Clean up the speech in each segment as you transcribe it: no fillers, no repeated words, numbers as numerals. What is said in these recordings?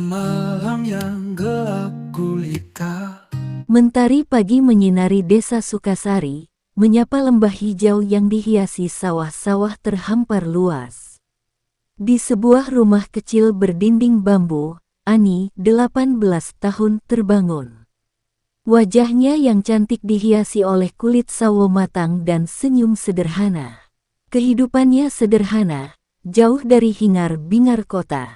malam yang gelap gulita. Mentari pagi menyinari desa Sukasari, menyapa lembah hijau yang dihiasi sawah-sawah terhampar luas. Di sebuah rumah kecil berdinding bambu, Ani, 18 tahun, terbangun. Wajahnya yang cantik dihiasi oleh kulit sawo matang dan senyum sederhana. Kehidupannya sederhana, jauh dari hingar-bingar kota.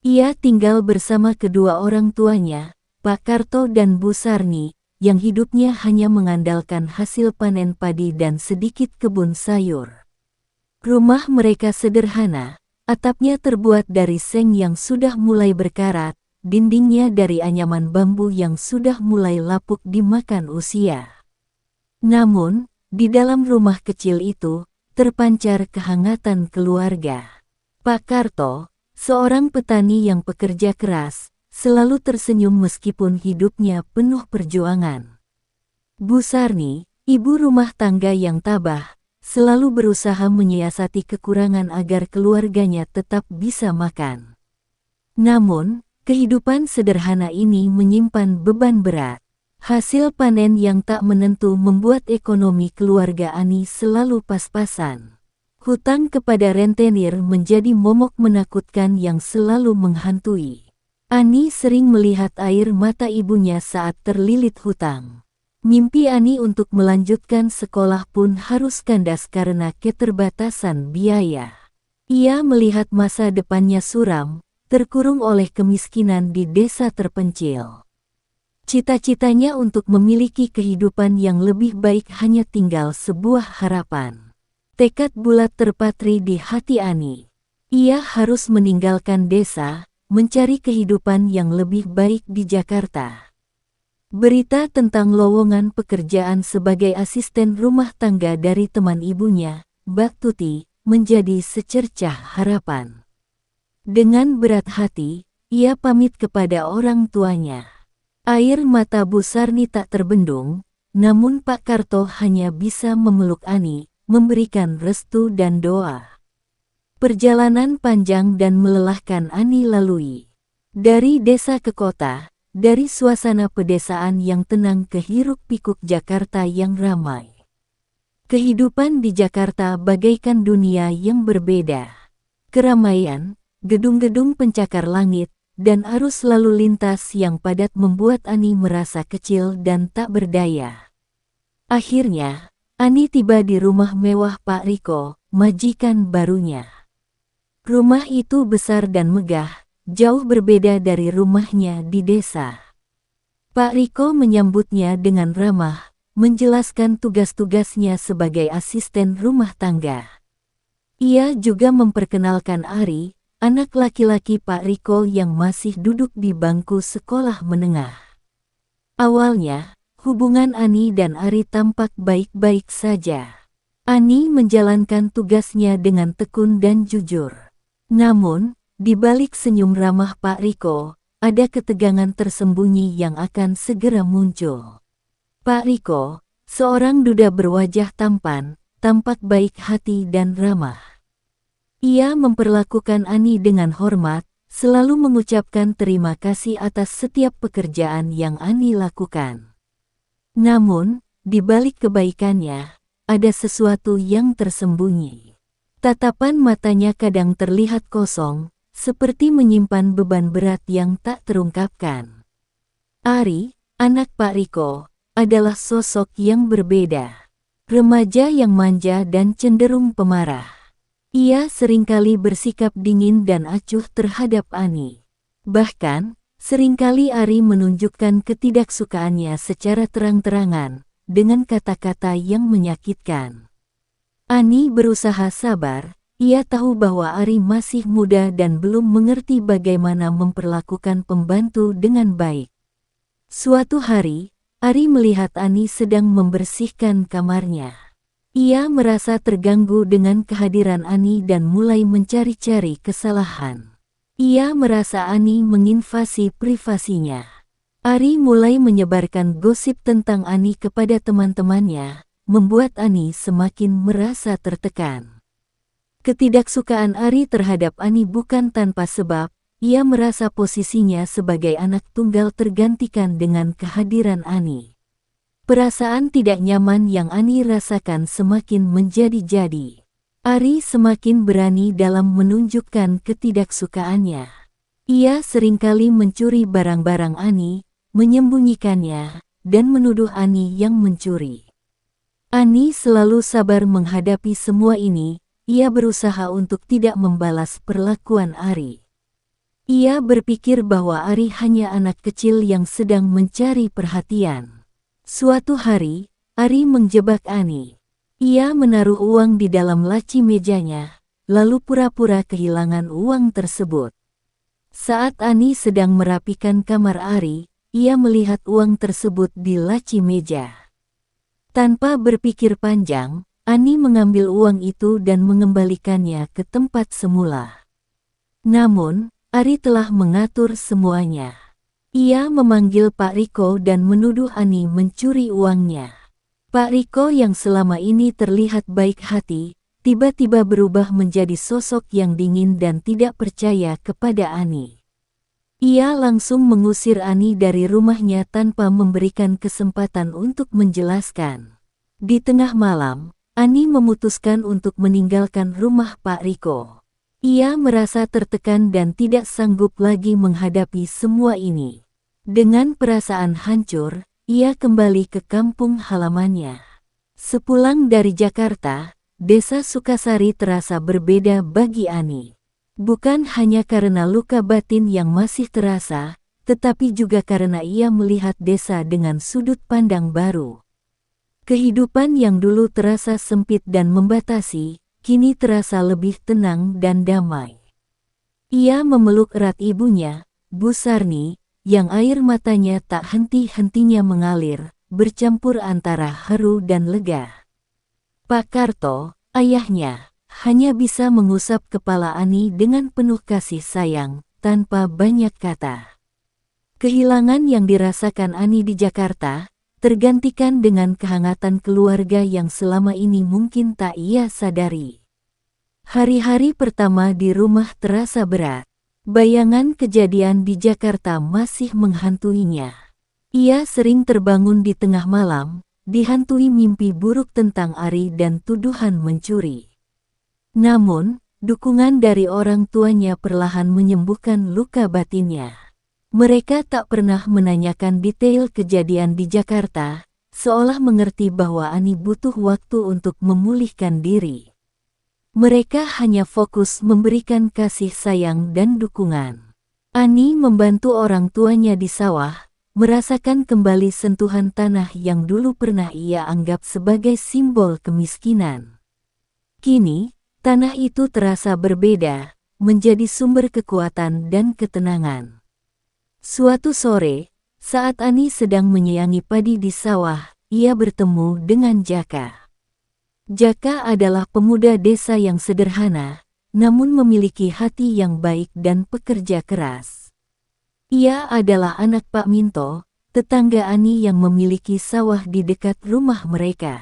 Ia tinggal bersama kedua orang tuanya, Pak Karto dan Bu Sarni, yang hidupnya hanya mengandalkan hasil panen padi dan sedikit kebun sayur. Rumah mereka sederhana, atapnya terbuat dari seng yang sudah mulai berkarat, dindingnya dari anyaman bambu yang sudah mulai lapuk dimakan usia. Namun, di dalam rumah kecil itu, terpancar kehangatan keluarga. Pak Karto, seorang petani yang pekerja keras, selalu tersenyum meskipun hidupnya penuh perjuangan. Bu Sarni, ibu rumah tangga yang tabah, selalu berusaha menyiasati kekurangan agar keluarganya tetap bisa makan. Namun, kehidupan sederhana ini menyimpan beban berat. Hasil panen yang tak menentu membuat ekonomi keluarga Ani selalu pas-pasan. Hutang kepada rentenir menjadi momok menakutkan yang selalu menghantui. Ani sering melihat air mata ibunya saat terlilit hutang. Mimpi Ani untuk melanjutkan sekolah pun harus kandas karena keterbatasan biaya. Ia melihat masa depannya suram, terkurung oleh kemiskinan di desa terpencil. Cita-citanya untuk memiliki kehidupan yang lebih baik hanya tinggal sebuah harapan. Tekad bulat terpatri di hati Ani. Ia harus meninggalkan desa, mencari kehidupan yang lebih baik di Jakarta. Berita tentang lowongan pekerjaan sebagai asisten rumah tangga dari teman ibunya, Mbak Tuti, menjadi secercah harapan. Dengan berat hati, ia pamit kepada orang tuanya. Air mata Bu Sarni tak terbendung, namun Pak Karto hanya bisa memeluk Ani, memberikan restu dan doa. Perjalanan panjang dan melelahkan Ani lalui. Dari desa ke kota, dari suasana pedesaan yang tenang ke hiruk-pikuk Jakarta yang ramai. Kehidupan di Jakarta bagaikan dunia yang berbeda. Keramaian, gedung-gedung pencakar langit, dan arus lalu lintas yang padat membuat Ani merasa kecil dan tak berdaya. Akhirnya, Ani tiba di rumah mewah Pak Riko, majikan barunya. Rumah itu besar dan megah, jauh berbeda dari rumahnya di desa. Pak Riko menyambutnya dengan ramah, menjelaskan tugas-tugasnya sebagai asisten rumah tangga. Ia juga memperkenalkan Ari, anak laki-laki Pak Riko yang masih duduk di bangku sekolah menengah. Awalnya, hubungan Ani dan Ari tampak baik-baik saja. Ani menjalankan tugasnya dengan tekun dan jujur. Namun, di balik senyum ramah Pak Riko, ada ketegangan tersembunyi yang akan segera muncul. Pak Riko, seorang duda berwajah tampan, tampak baik hati dan ramah. Ia memperlakukan Ani dengan hormat, selalu mengucapkan terima kasih atas setiap pekerjaan yang Ani lakukan. Namun, di balik kebaikannya, ada sesuatu yang tersembunyi. Tatapan matanya kadang terlihat kosong, seperti menyimpan beban berat yang tak terungkapkan. Ari, anak Pak Riko, adalah sosok yang berbeda. Remaja yang manja dan cenderung pemarah. Ia seringkali bersikap dingin dan acuh terhadap Ani. Bahkan, seringkali Ari menunjukkan ketidaksukaannya secara terang-terangan, dengan kata-kata yang menyakitkan. Ani berusaha sabar, ia tahu bahwa Ari masih muda dan belum mengerti bagaimana memperlakukan pembantu dengan baik. Suatu hari, Ari melihat Ani sedang membersihkan kamarnya. Ia merasa terganggu dengan kehadiran Ani dan mulai mencari-cari kesalahan. Ia merasa Ani menginvasi privasinya. Ari mulai menyebarkan gosip tentang Ani kepada teman-temannya, membuat Ani semakin merasa tertekan. Ketidaksukaan Ari terhadap Ani bukan tanpa sebab, ia merasa posisinya sebagai anak tunggal tergantikan dengan kehadiran Ani. Perasaan tidak nyaman yang Ani rasakan semakin menjadi-jadi. Ari semakin berani dalam menunjukkan ketidaksukaannya. Ia seringkali mencuri barang-barang Ani, menyembunyikannya, dan menuduh Ani yang mencuri. Ani selalu sabar menghadapi semua ini, ia berusaha untuk tidak membalas perlakuan Ari. Ia berpikir bahwa Ari hanya anak kecil yang sedang mencari perhatian. Suatu hari, Ari menjebak Ani. Ia menaruh uang di dalam laci mejanya, lalu pura-pura kehilangan uang tersebut. Saat Ani sedang merapikan kamar Ari, ia melihat uang tersebut di laci meja. Tanpa berpikir panjang, Ani mengambil uang itu dan mengembalikannya ke tempat semula. Namun, Ari telah mengatur semuanya. Ia memanggil Pak Riko dan menuduh Ani mencuri uangnya. Pak Riko yang selama ini terlihat baik hati, tiba-tiba berubah menjadi sosok yang dingin dan tidak percaya kepada Ani. Ia langsung mengusir Ani dari rumahnya tanpa memberikan kesempatan untuk menjelaskan. Di tengah malam, Ani memutuskan untuk meninggalkan rumah Pak Riko. Ia merasa tertekan dan tidak sanggup lagi menghadapi semua ini. Dengan perasaan hancur, ia kembali ke kampung halamannya. Sepulang dari Jakarta, Desa Sukasari terasa berbeda bagi Ani. Bukan hanya karena luka batin yang masih terasa, tetapi juga karena ia melihat desa dengan sudut pandang baru. Kehidupan yang dulu terasa sempit dan membatasi, kini terasa lebih tenang dan damai. Ia memeluk erat ibunya, Bu Sarni, yang air matanya tak henti-hentinya mengalir, bercampur antara haru dan lega. Pak Karto, ayahnya, hanya bisa mengusap kepala Ani dengan penuh kasih sayang, tanpa banyak kata. Kehilangan yang dirasakan Ani di Jakarta, tergantikan dengan kehangatan keluarga yang selama ini mungkin tak ia sadari. Hari-hari pertama di rumah terasa berat. Bayangan kejadian di Jakarta masih menghantuinya. Ia sering terbangun di tengah malam, dihantui mimpi buruk tentang Ari dan tuduhan mencuri. Namun, dukungan dari orang tuanya perlahan menyembuhkan luka batinnya. Mereka tak pernah menanyakan detail kejadian di Jakarta, seolah mengerti bahwa Ani butuh waktu untuk memulihkan diri. Mereka hanya fokus memberikan kasih sayang dan dukungan. Ani membantu orang tuanya di sawah, merasakan kembali sentuhan tanah yang dulu pernah ia anggap sebagai simbol kemiskinan. Kini, tanah itu terasa berbeda, menjadi sumber kekuatan dan ketenangan. Suatu sore, saat Ani sedang menyayangi padi di sawah, ia bertemu dengan Jaka. Jaka adalah pemuda desa yang sederhana, namun memiliki hati yang baik dan pekerja keras. Ia adalah anak Pak Minto, tetangga Ani yang memiliki sawah di dekat rumah mereka.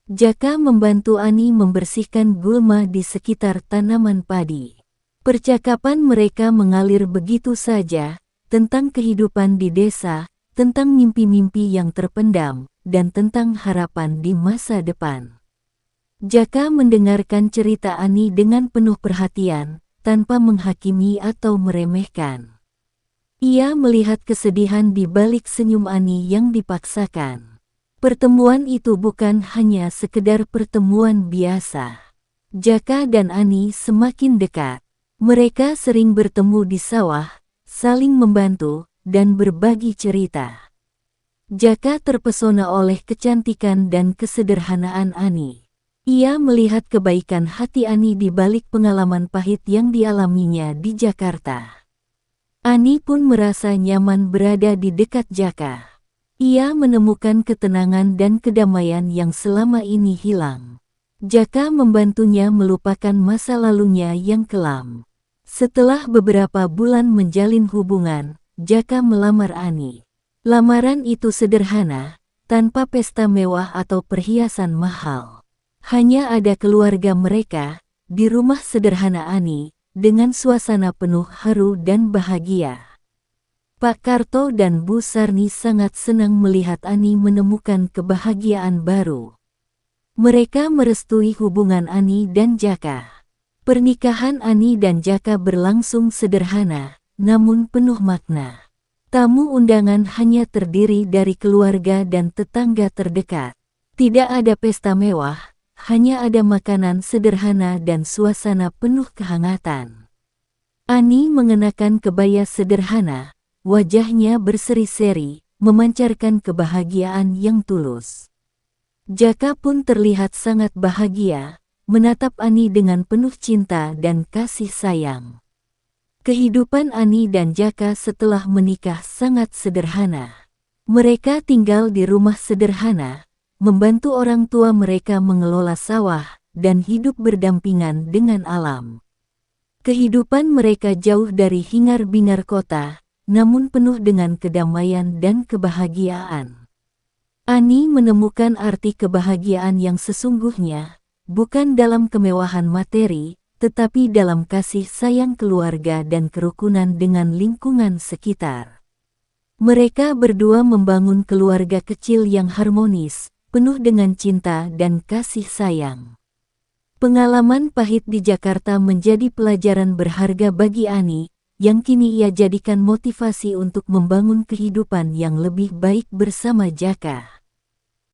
Jaka membantu Ani membersihkan gulma di sekitar tanaman padi. Percakapan mereka mengalir begitu saja, tentang kehidupan di desa, tentang mimpi-mimpi yang terpendam, dan tentang harapan di masa depan. Jaka mendengarkan cerita Ani dengan penuh perhatian, tanpa menghakimi atau meremehkan. Ia melihat kesedihan di balik senyum Ani yang dipaksakan. Pertemuan itu bukan hanya sekedar pertemuan biasa. Jaka dan Ani semakin dekat. Mereka sering bertemu di sawah, saling membantu, dan berbagi cerita. Jaka terpesona oleh kecantikan dan kesederhanaan Ani. Ia melihat kebaikan hati Ani di balik pengalaman pahit yang dialaminya di Jakarta. Ani pun merasa nyaman berada di dekat Jaka. Ia menemukan ketenangan dan kedamaian yang selama ini hilang. Jaka membantunya melupakan masa lalunya yang kelam. Setelah beberapa bulan menjalin hubungan, Jaka melamar Ani. Lamaran itu sederhana, tanpa pesta mewah atau perhiasan mahal. Hanya ada keluarga mereka, di rumah sederhana Ani, dengan suasana penuh haru dan bahagia. Pak Karto dan Bu Sarni sangat senang melihat Ani menemukan kebahagiaan baru. Mereka merestui hubungan Ani dan Jaka. Pernikahan Ani dan Jaka berlangsung sederhana, namun penuh makna. Tamu undangan hanya terdiri dari keluarga dan tetangga terdekat. Tidak ada pesta mewah, hanya ada makanan sederhana dan suasana penuh kehangatan. Ani mengenakan kebaya sederhana, wajahnya berseri-seri, memancarkan kebahagiaan yang tulus. Jaka pun terlihat sangat bahagia, menatap Ani dengan penuh cinta dan kasih sayang. Kehidupan Ani dan Jaka setelah menikah sangat sederhana. Mereka tinggal di rumah sederhana, membantu orang tua mereka mengelola sawah, dan hidup berdampingan dengan alam. Kehidupan mereka jauh dari hingar-bingar kota, namun penuh dengan kedamaian dan kebahagiaan. Ani menemukan arti kebahagiaan yang sesungguhnya, bukan dalam kemewahan materi, tetapi dalam kasih sayang keluarga dan kerukunan dengan lingkungan sekitar. Mereka berdua membangun keluarga kecil yang harmonis, penuh dengan cinta dan kasih sayang. Pengalaman pahit di Jakarta menjadi pelajaran berharga bagi Ani, yang kini ia jadikan motivasi untuk membangun kehidupan yang lebih baik bersama Jaka.